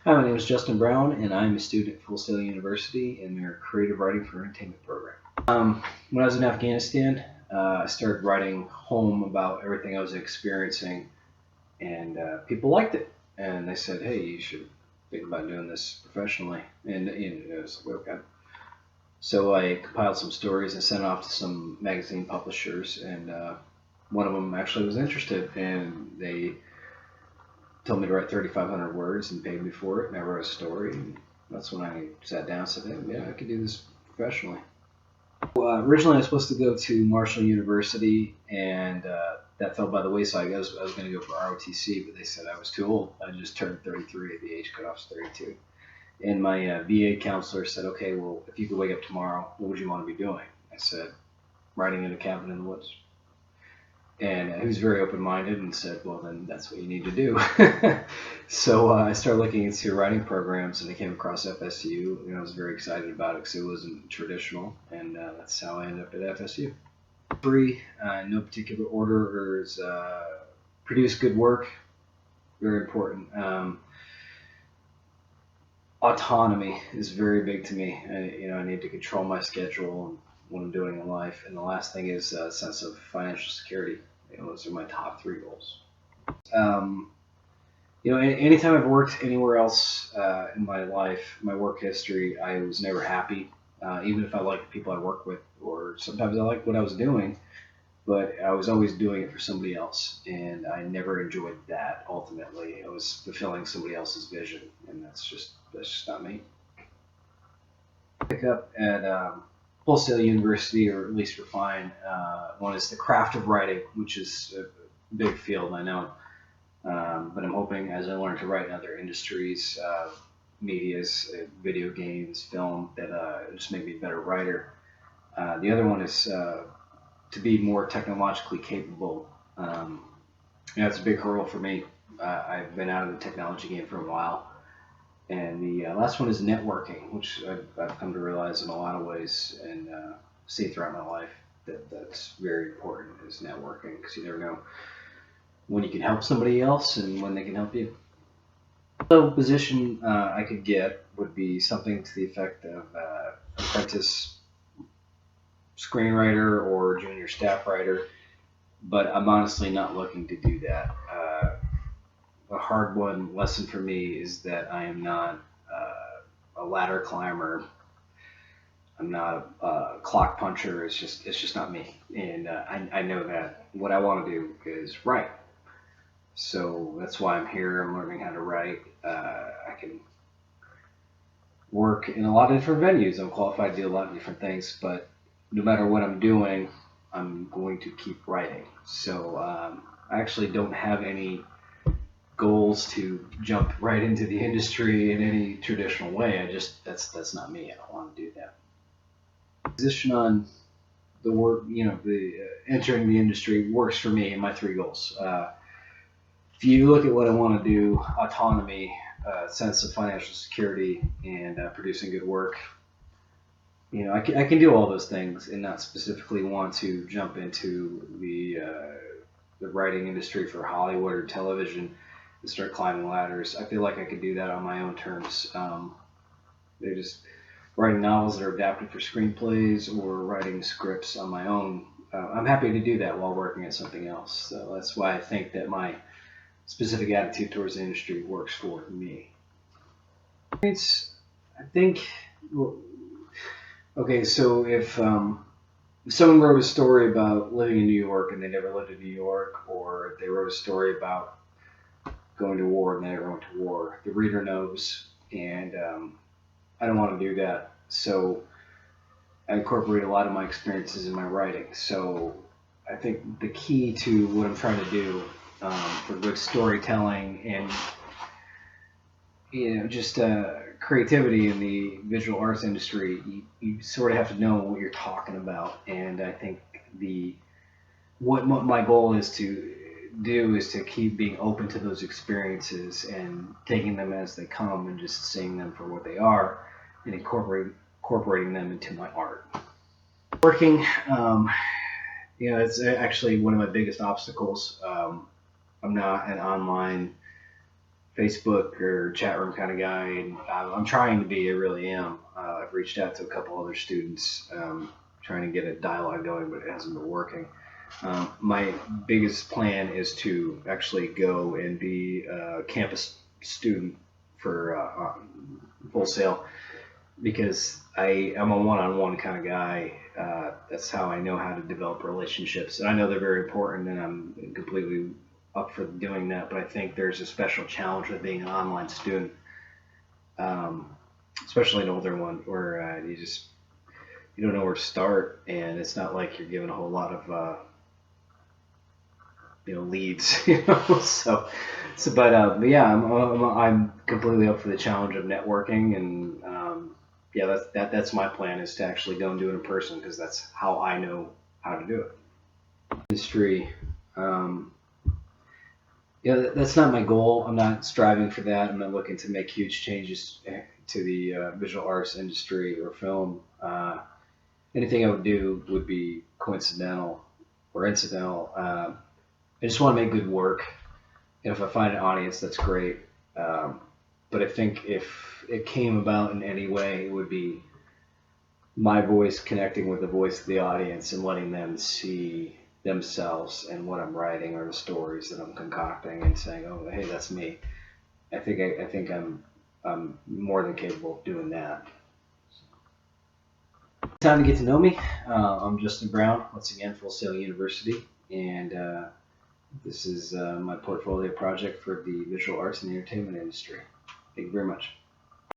Hi, my name is Justin Brown, and I'm a student at Full Sail University in their Creative Writing for Entertainment program. When I was in Afghanistan, I started writing home about everything I was experiencing, and people liked it. And they said, "Hey, you should think about doing this professionally." And I was like, "Okay." So I compiled some stories and sent it off to some magazine publishers, and one of them actually was interested, and they told me to write 3,500 words and paid me for it, and I wrote a story. And that's when I sat down and said, "Hey, yeah, I could do this professionally." Originally, I was supposed to go to Marshall University, and that fell by the wayside. I was going to go for ROTC, but they said I was too old. I just turned 33. The age cutoff is 32. And my VA counselor said, "Okay, well, if you could wake up tomorrow, what would you want to be doing?" I said, "Writing in a cabin in the woods." And he was very open-minded and said, "Well, then that's what you need to do." So I started looking into writing programs, and I came across FSU, and I was very excited about it because it wasn't traditional, and that's how I ended up at FSU. Three, no particular order, is produce good work, very important. Autonomy is very big to me. I need to control my schedule and what I'm doing in life. And the last thing is a sense of financial security. Those are my top three goals. Um, Anytime I've worked anywhere else in my life, my work history, I was never happy. Even if I liked the people I work with, or sometimes I liked what I was doing, but I was always doing it for somebody else, and I never enjoyed that. Ultimately, I was fulfilling somebody else's vision, and that's just not me. Pick up at Full Sail University, or at least refine. One is the craft of writing, which is a big field, I know. But I'm hoping as I learn to write in other industries, medias, video games, film, that it'll just make me a better writer. The other one is to be more technologically capable. That's a big hurdle for me. I've been out of the technology game for a while. And the last one is networking, which I've come to realize in a lot of ways and see throughout my life that's very important is networking, because you never know when you can help somebody else and when they can help you. The position I could get would be something to the effect of apprentice screenwriter or junior staff writer, but I'm honestly not looking to do that. A hard one lesson for me is that I am not a ladder climber. I'm not a clock puncher. It's just not me, and I know that what I want to do is write. So that's why I'm here. I'm learning how to write. I can work in a lot of different venues. I'm qualified to do a lot of different things, but no matter what I'm doing, I'm going to keep writing. So I actually don't have any goals to jump right into the industry in any traditional way. That's not me. I don't want to do that. Position on the work, the entering the industry works for me and my three goals. If you look at what I want to do, autonomy, sense of financial security, and producing good work, I can do all those things and not specifically want to jump into the writing industry for Hollywood or television and start climbing ladders. I feel like I could do that on my own terms. They're just writing novels that are adapted for screenplays or writing scripts on my own. I'm happy to do that while working at something else. So that's why I think that my specific attitude towards the industry works for me. It's, I think, well, okay, so if someone wrote a story about living in New York and they never lived in New York, or they wrote a story about going to war and they never went to war, the reader knows, and I don't want to do that. So I incorporate a lot of my experiences in my writing. So I think the key to what I'm trying to do for good storytelling and just creativity in the visual arts industry, you sort of have to know what you're talking about. And I think what my goal is to do is to keep being open to those experiences and taking them as they come and just seeing them for what they are and incorporating them into my art. Working, it's actually one of my biggest obstacles. I'm not an online Facebook or chat room kind of guy, and I'm trying to be. I really am. I've reached out to a couple other students, trying to get a dialogue going, but it hasn't been working. My biggest plan is to actually go and be a campus student for Full Sail, because I'm a one-on-one kind of guy. That's how I know how to develop relationships, and I know they're very important, and I'm completely up for doing that. But I think there's a special challenge with being an online student, especially an older one, where you don't know where to start, and it's not like you're given a whole lot of leads, but yeah, I'm completely up for the challenge of networking, and yeah, that's my plan, is to actually go and do it in person, because that's how I know how to do it. Industry, yeah, that's not my goal. I'm not striving for that. I'm not looking to make huge changes to the visual arts industry or film. Anything I would do would be coincidental or incidental. I just want to make good work, and if I find an audience, that's great. But I think if it came about in any way, it would be my voice connecting with the voice of the audience and letting them see themselves in what I'm writing, or the stories that I'm concocting, and saying, "Oh, hey, that's me." I think I'm more than capable of doing that. Time to get to know me. I'm Justin Brown, once again, Full Sail University, and this is my portfolio project for the visual arts and entertainment industry. Thank you very much.